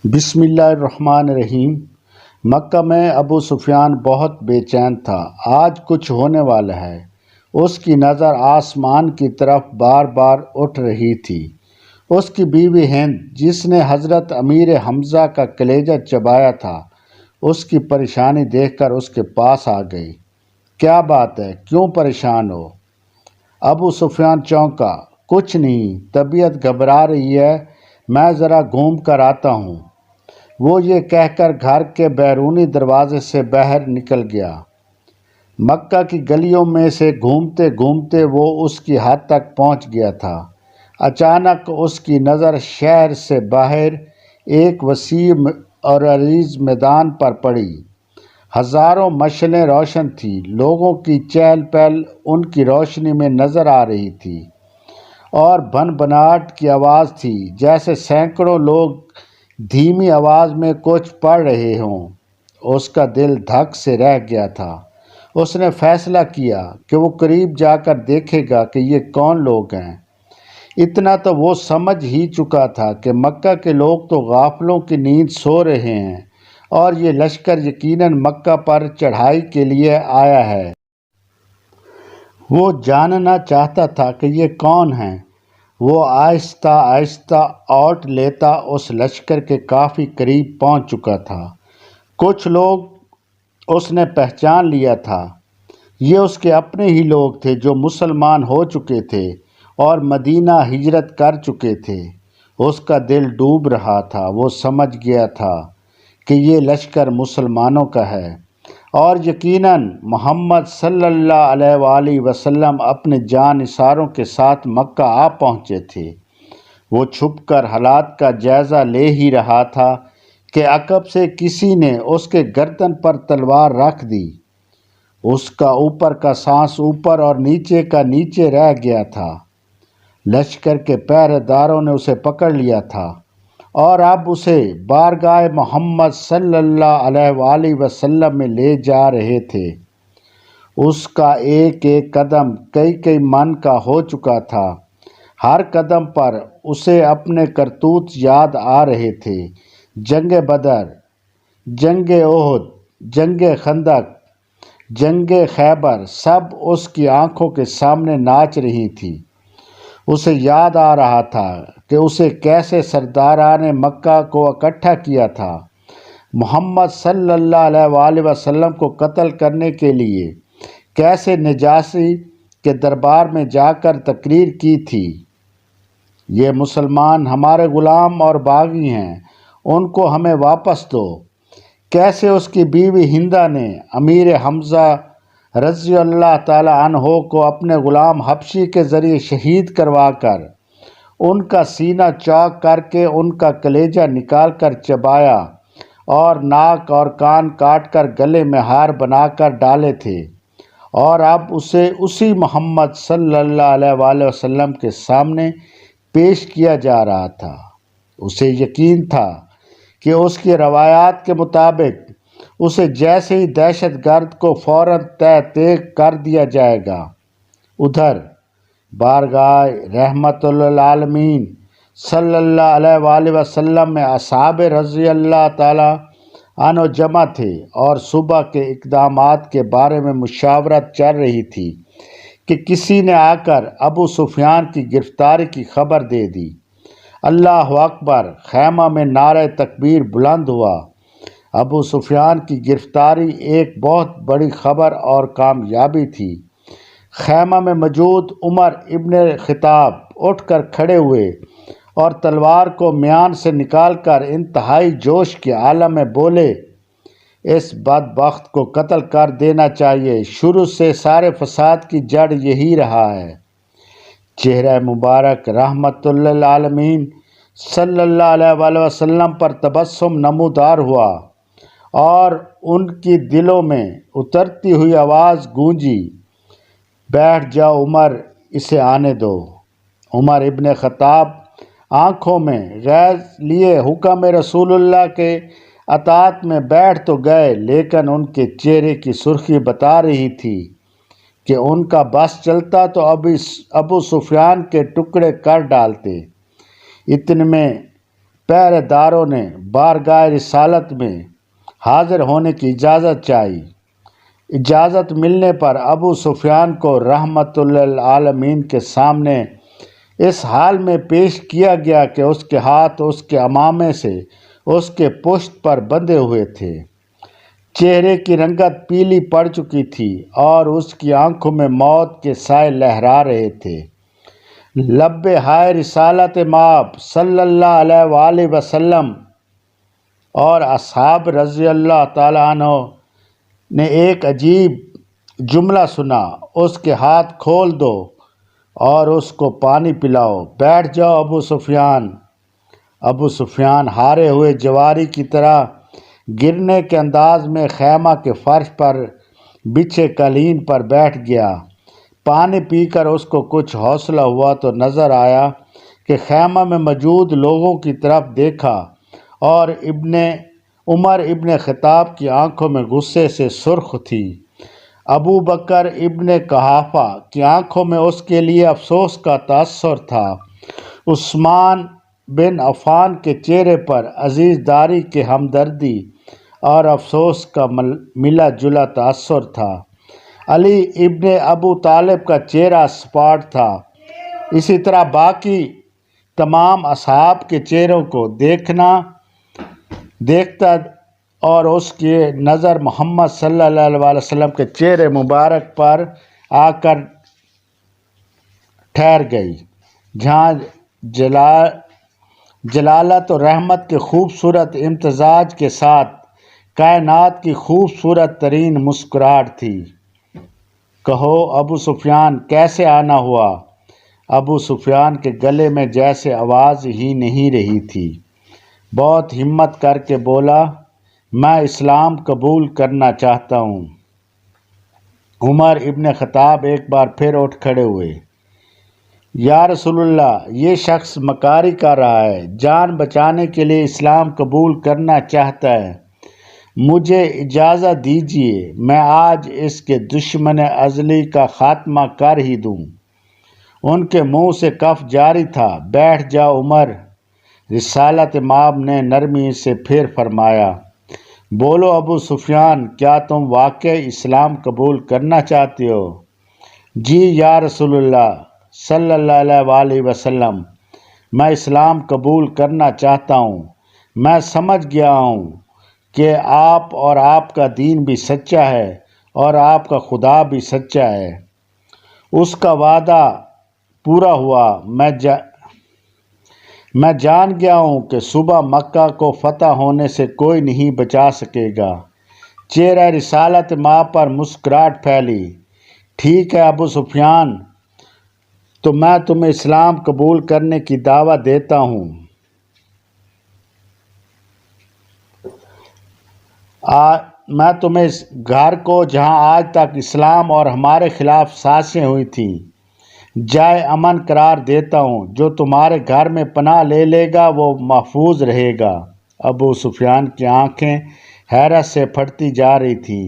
بسم اللہ الرحمن الرحیم۔ مکہ میں ابو سفیان بہت بے چین تھا۔ آج کچھ ہونے والا ہے۔ اس کی نظر آسمان کی طرف بار بار اٹھ رہی تھی۔ اس کی بیوی ہند، جس نے حضرت امیر حمزہ کا کلیجہ چبایا تھا، اس کی پریشانی دیکھ کر اس کے پاس آ گئی۔ کیا بات ہے؟ کیوں پریشان ہو؟ ابو سفیان چونکا۔ کچھ نہیں، طبیعت گھبرا رہی ہے، میں ذرا گھوم کر آتا ہوں۔ وہ یہ کہہ کر گھر کے بیرونی دروازے سے باہر نکل گیا۔ مکہ کی گلیوں میں سے گھومتے گھومتے وہ اس کی حد تک پہنچ گیا تھا۔ اچانک اس کی نظر شہر سے باہر ایک وسیع اور عریض میدان پر پڑی۔ ہزاروں مشعلیں روشن تھیں، لوگوں کی چہل پہل ان کی روشنی میں نظر آ رہی تھی، اور بھنبھناہٹ کی آواز تھی جیسے سینکڑوں لوگ دھیمی آواز میں کچھ پڑھ رہے ہوں۔ اس کا دل دھک سے رہ گیا تھا۔ اس نے فیصلہ کیا کہ وہ قریب جا کر دیکھے گا کہ یہ کون لوگ ہیں۔ اتنا تو وہ سمجھ ہی چکا تھا کہ مکہ کے لوگ تو غافلوں کی نیند سو رہے ہیں، اور یہ لشکر یقیناً مکہ پر چڑھائی کے لیے آیا ہے۔ وہ جاننا چاہتا تھا کہ یہ کون ہیں۔ وہ آہستہ آہستہ اوٹ لیتا اس لشکر کے کافی قریب پہنچ چکا تھا۔ کچھ لوگ اس نے پہچان لیا تھا۔ یہ اس کے اپنے ہی لوگ تھے جو مسلمان ہو چکے تھے اور مدینہ ہجرت کر چکے تھے۔ اس کا دل ڈوب رہا تھا۔ وہ سمجھ گیا تھا کہ یہ لشکر مسلمانوں کا ہے، اور یقیناً محمد صلی اللہ علیہ وآلہ وسلم اپنے جانثاروں کے ساتھ مکہ آ پہنچے تھے۔ وہ چھپ کر حالات کا جائزہ لے ہی رہا تھا کہ عقب سے کسی نے اس کے گردن پر تلوار رکھ دی۔ اس کا اوپر کا سانس اوپر اور نیچے کا نیچے رہ گیا تھا۔ لشکر کے پہرے داروں نے اسے پکڑ لیا تھا، اور اب اسے بارگاہ محمد صلی اللہ علیہ وآلہ وسلم میں لے جا رہے تھے۔ اس کا ایک ایک قدم کئی من کا ہو چکا تھا۔ ہر قدم پر اسے اپنے کرتوت یاد آ رہے تھے۔ جنگ بدر، جنگ احد، جنگ خندق، جنگ خیبر، سب اس کی آنکھوں کے سامنے ناچ رہی تھی۔ اسے یاد آ رہا تھا کہ اسے کیسے سرداران مکہ کو اکٹھا کیا تھا، محمد صلی اللہ علیہ وآلہ وسلم کو قتل کرنے کے لیے کیسے نجاشی کے دربار میں جا کر تقریر کی تھی، یہ مسلمان ہمارے غلام اور باغی ہیں، ان کو ہمیں واپس دو۔ کیسے اس کی بیوی ہندہ نے امیر حمزہ رضی اللہ تعالی عنہ کو اپنے غلام حبشی کے ذریعے شہید کروا کر ان کا سینہ چاک کر کے ان کا کلیجہ نکال کر چبایا، اور ناک اور کان کاٹ کر گلے میں ہار بنا کر ڈالے تھے، اور اب اسے اسی محمد صلی اللہ علیہ وآلہ وسلم کے سامنے پیش کیا جا رہا تھا۔ اسے یقین تھا کہ اس کی روایات کے مطابق اسے جیسے ہی دہشت گرد کو فوراً تیگ کر دیا جائے گا۔ ادھر بارگاہ رحمت للعالمین صلی اللہ علیہ وآلہ وسلم میں اصحاب رضی اللہ تعالی عنہ جمع تھے، اور صبح کے اقدامات کے بارے میں مشاورت چل رہی تھی کہ کسی نے آ کر ابو سفیان کی گرفتاری کی خبر دے دی۔ اللہ اکبر! خیمہ میں نعرہ تکبیر بلند ہوا۔ ابو سفیان کی گرفتاری ایک بہت بڑی خبر اور کامیابی تھی۔ خیمہ میں موجود عمر ابن خطاب اٹھ کر کھڑے ہوئے اور تلوار کو میان سے نکال کر انتہائی جوش کے عالم میں بولے، اس بدبخت کو قتل کر دینا چاہیے، شروع سے سارے فساد کی جڑ یہی رہا ہے۔ چہرہ مبارک رحمت للعالمین صلی اللہ علیہ وآلہ وسلم پر تبسم نمودار ہوا، اور ان کی دلوں میں اترتی ہوئی آواز گونجی، بیٹھ جاؤ عمر، اسے آنے دو۔ عمر ابن خطاب آنکھوں میں غیظ لیے حکم رسول اللہ کے اطاعت میں بیٹھ تو گئے، لیکن ان کے چہرے کی سرخی بتا رہی تھی کہ ان کا بس چلتا تو ابو سفیان کے ٹکڑے کر ڈالتے۔ اتنے میں پہرے داروں نے بارگاہ رسالت میں حاضر ہونے کی اجازت چاہی۔ اجازت ملنے پر ابو سفیان کو رحمت للعالمین کے سامنے اس حال میں پیش کیا گیا کہ اس کے ہاتھ اس کے عمامے سے اس کے پشت پر بندھے ہوئے تھے۔ چہرے کی رنگت پیلی پڑ چکی تھی اور اس کی آنکھوں میں موت کے سائے لہرا رہے تھے۔ لب ہائے رسالت مآب صلی اللہ علیہ وآلہ وسلم اور اصحاب رضی اللہ تعالیٰ عنہ نے ایک عجیب جملہ سنا، اس کے ہاتھ کھول دو اور اس کو پانی پلاؤ، بیٹھ جاؤ ابو سفیان۔ ابو سفیان ہارے ہوئے جواری کی طرح گرنے کے انداز میں خیمہ کے فرش پر بچھے قالین پر بیٹھ گیا۔ پانی پی کر اس کو کچھ حوصلہ ہوا تو نظر آیا کہ خیمہ میں موجود لوگوں کی طرف دیکھا اور عمر ابن خطاب کی آنکھوں میں غصے سے سرخ تھی۔ ابو بکر ابن قحافہ کی آنکھوں میں اس کے لیے افسوس کا تاثر تھا۔ عثمان بن عفان کے چہرے پر عزیز داری کے ہمدردی اور افسوس کا ملا جلا تاثر تھا۔ علی ابن ابو طالب کا چہرہ سپاٹ تھا۔ اسی طرح باقی تمام اصحاب کے چہروں کو دیکھتا اور اس کی نظر محمد صلی اللہ علیہ وسلم کے چہرے مبارک پر آ کر ٹھہر گئی، جہاں جلالت و رحمت کے خوبصورت امتزاج کے ساتھ کائنات کی خوبصورت ترین مسکراہٹ تھی۔ کہو ابو سفیان کیسے آنا ہوا؟ ابو سفیان کے گلے میں جیسے آواز ہی نہیں رہی تھی۔ بہت ہمت کر کے بولا، میں اسلام قبول کرنا چاہتا ہوں۔ عمر ابن خطاب ایک بار پھر اٹھ کھڑے ہوئے۔ یا رسول اللہ، یہ شخص مکاری کر رہا ہے، جان بچانے کے لیے اسلام قبول کرنا چاہتا ہے۔ مجھے اجازت دیجیے میں آج اس کے دشمن ازلی کا خاتمہ کر ہی دوں۔ ان کے منہ سے کف جاری تھا۔ بیٹھ جاؤ عمر، رسالت مآب نے نرمی سے پھر فرمایا۔ بولو ابو سفیان، کیا تم واقعی اسلام قبول کرنا چاہتے ہو؟ جی یا رسول اللہ صلی اللہ علیہ وآلہ وسلم، میں اسلام قبول کرنا چاہتا ہوں۔ میں سمجھ گیا ہوں کہ آپ اور آپ کا دین بھی سچا ہے اور آپ کا خدا بھی سچا ہے۔ اس کا وعدہ پورا ہوا۔ میں جان گیا ہوں کہ صبح مکہ کو فتح ہونے سے کوئی نہیں بچا سکے گا۔ چہرہ رسالت مآب پر مسکراہٹ پھیلی۔ ٹھیک ہے ابو سفیان، تو میں تمہیں اسلام قبول کرنے کی دعوت دیتا ہوں۔ میں تمہیں اس گھر کو جہاں آج تک اسلام اور ہمارے خلاف سازشیں ہوئی تھیں جائے امن قرار دیتا ہوں۔ جو تمہارے گھر میں پناہ لے لے گا وہ محفوظ رہے گا۔ ابو سفیان کی آنکھیں حیرت سے پھٹتی جا رہی تھیں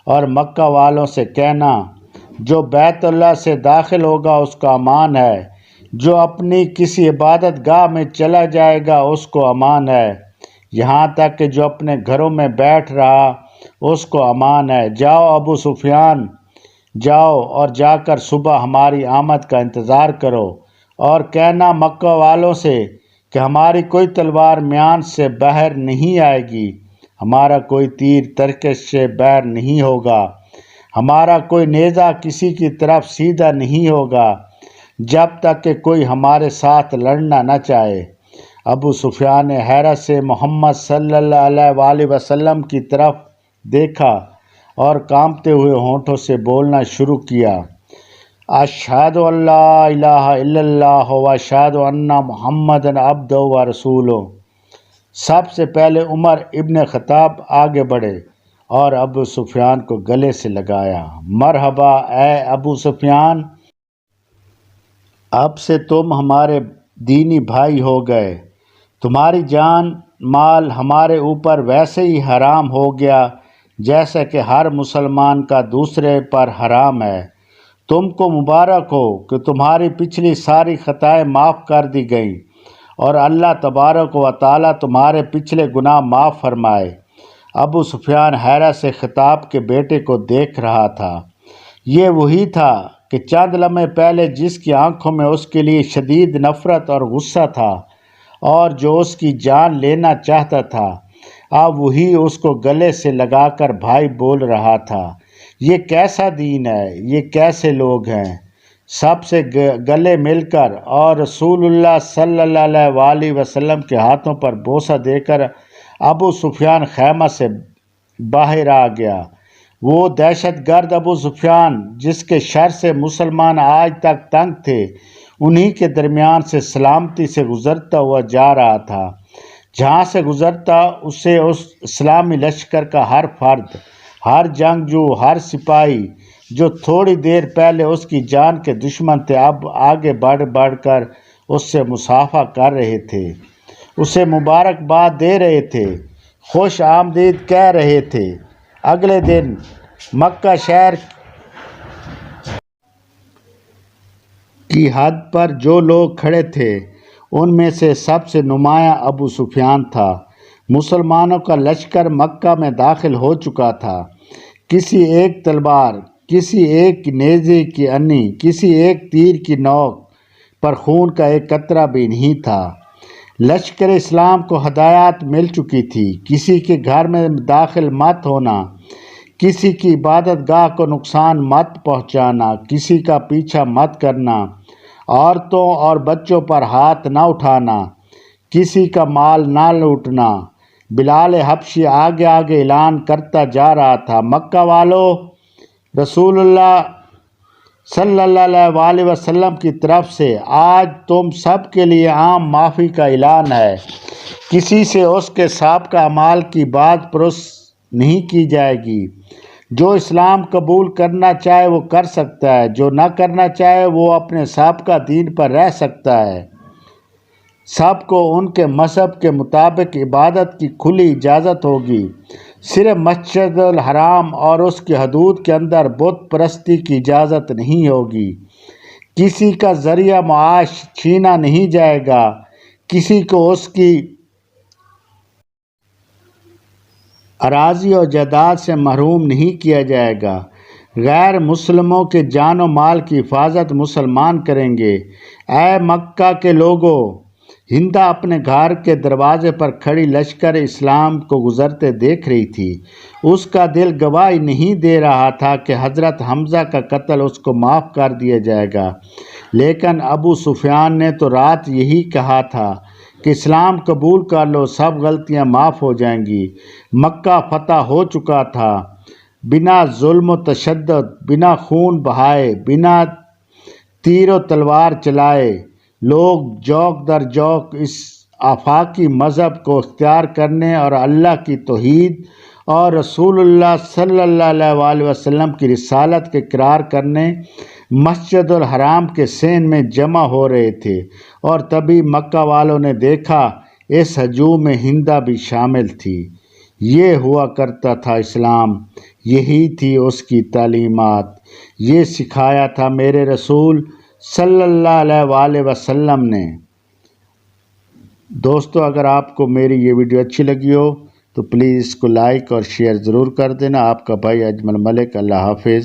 اور مکہ والوں سے کہنا، جو بیت اللہ سے داخل ہوگا اس کا امان ہے، جو اپنی کسی عبادت گاہ میں چلا جائے گا اس کو امان ہے، یہاں تک کہ جو اپنے گھروں میں بیٹھ رہا اس کو امان ہے۔ جاؤ ابو سفیان، جاؤ اور جا کر صبح ہماری آمد کا انتظار کرو اور کہنا مکہ والوں سے کہ ہماری کوئی تلوار میان سے باہر نہیں آئے گی، ہمارا کوئی تیر ترکش سے باہر نہیں ہوگا، ہمارا کوئی نیزہ کسی کی طرف سیدھا نہیں ہوگا جب تک کہ کوئی ہمارے ساتھ لڑنا نہ چاہے۔ ابو سفیان نے حیرت سے محمد صلی اللہ علیہ وآلہ وسلم کی طرف دیکھا اور کانپتے ہوئے ہونٹوں سے بولنا شروع کیا، اشہد ان لا الہ الا اللہ و اشہد ان محمد عبدہ و رسولہ۔ سب سے پہلے عمر ابن خطاب آگے بڑھے اور ابو سفیان کو گلے سے لگایا۔ مرحبا اے ابو سفیان، اب سے تم ہمارے دینی بھائی ہو گئے، تمہاری جان مال ہمارے اوپر ویسے ہی حرام ہو گیا جیسا کہ ہر مسلمان کا دوسرے پر حرام ہے۔ تم کو مبارک ہو کہ تمہاری پچھلی ساری خطائیں معاف کر دی گئیں اور اللہ تبارک و تعالیٰ تمہارے پچھلے گناہ معاف فرمائے۔ ابو سفیان حیرت سے خطاب کے بیٹے کو دیکھ رہا تھا۔ یہ وہی تھا کہ چند لمحے پہلے جس کی آنکھوں میں اس کے لیے شدید نفرت اور غصہ تھا اور جو اس کی جان لینا چاہتا تھا، اب وہی اس کو گلے سے لگا کر بھائی بول رہا تھا۔ یہ کیسا دین ہے؟ یہ کیسے لوگ ہیں؟ سب سے گلے مل کر اور رسول اللہ صلی اللہ علیہ وسلم کے ہاتھوں پر بوسہ دے کر ابو سفیان خیمہ سے باہر آ گیا۔ وہ دہشت گرد ابو سفیان جس کے شر سے مسلمان آج تک تنگ تھے، انہی کے درمیان سے سلامتی سے گزرتا ہوا جا رہا تھا۔ جہاں سے گزرتا اسے اس اسلامی لشکر کا ہر فرد، ہر جنگجو، ہر سپاہی جو تھوڑی دیر پہلے اس کی جان کے دشمن تھے، اب آگے بڑھ بڑھ کر اس سے مصافحہ کر رہے تھے، اسے مبارکباد دے رہے تھے، خوش آمدید کہہ رہے تھے۔ اگلے دن مکہ شہر کی حد پر جو لوگ کھڑے تھے ان میں سے سب سے نمایاں ابو سفیان تھا۔ مسلمانوں کا لشکر مکہ میں داخل ہو چکا تھا۔ کسی ایک تلوار، کسی ایک نیزے کی انی، کسی ایک تیر کی نوک پر خون کا ایک قطرہ بھی نہیں تھا۔ لشکر اسلام کو ہدایات مل چکی تھی، کسی کے گھر میں داخل مت ہونا، کسی کی عبادت گاہ کو نقصان مت پہنچانا، کسی کا پیچھا مت کرنا، عورتوں اور بچوں پر ہاتھ نہ اٹھانا، کسی کا مال نہ لوٹنا۔ بلال حبشی آگے آگے اعلان کرتا جا رہا تھا، مکہ والو، رسول اللہ صلی اللہ علیہ وسلم کی طرف سے آج تم سب کے لیے عام معافی کا اعلان ہے۔ کسی سے اس کے سابقہ اعمال کی بات پرس نہیں کی جائے گی۔ جو اسلام قبول کرنا چاہے وہ کر سکتا ہے، جو نہ کرنا چاہے وہ اپنے سابقہ دین پر رہ سکتا ہے۔ سب کو ان کے مذہب کے مطابق عبادت کی کھلی اجازت ہوگی۔ صرف مسجد الحرام اور اس کی حدود کے اندر بت پرستی کی اجازت نہیں ہوگی۔ کسی کا ذریعہ معاش چھینا نہیں جائے گا، کسی کو اس کی اراضی اور جائیداد سے محروم نہیں کیا جائے گا۔ غیر مسلموں کے جان و مال کی حفاظت مسلمان کریں گے۔ اے مکہ کے لوگو! ہندہ اپنے گھر کے دروازے پر کھڑی لشکر اسلام کو گزرتے دیکھ رہی تھی۔ اس کا دل گواہی نہیں دے رہا تھا کہ حضرت حمزہ کا قتل اس کو معاف کر دیا جائے گا، لیکن ابو سفیان نے تو رات یہی کہا تھا کہ اسلام قبول کر لو، سب غلطیاں معاف ہو جائیں گی۔ مکہ فتح ہو چکا تھا۔ بنا ظلم و تشدد، بنا خون بہائے، بنا تیر و تلوار چلائے، لوگ جوک در جوک اس آفاقی مذہب کو اختیار کرنے اور اللہ کی توحید اور رسول اللہ صلی اللہ علیہ وسلم کی رسالت کے اقرار کرنے مسجد الحرام کے صحن میں جمع ہو رہے تھے، اور تبھی مکہ والوں نے دیکھا اس ہجوم میں ہندہ بھی شامل تھی۔ یہ ہوا کرتا تھا اسلام، یہی تھی اس کی تعلیمات، یہ سکھایا تھا میرے رسول صلی اللہ علیہ وسلم نے۔ دوستو، اگر آپ کو میری یہ ویڈیو اچھی لگی ہو تو پلیز اس کو لائک اور شیئر ضرور کر دینا۔ آپ کا بھائی اجمل ملک، اللہ حافظ۔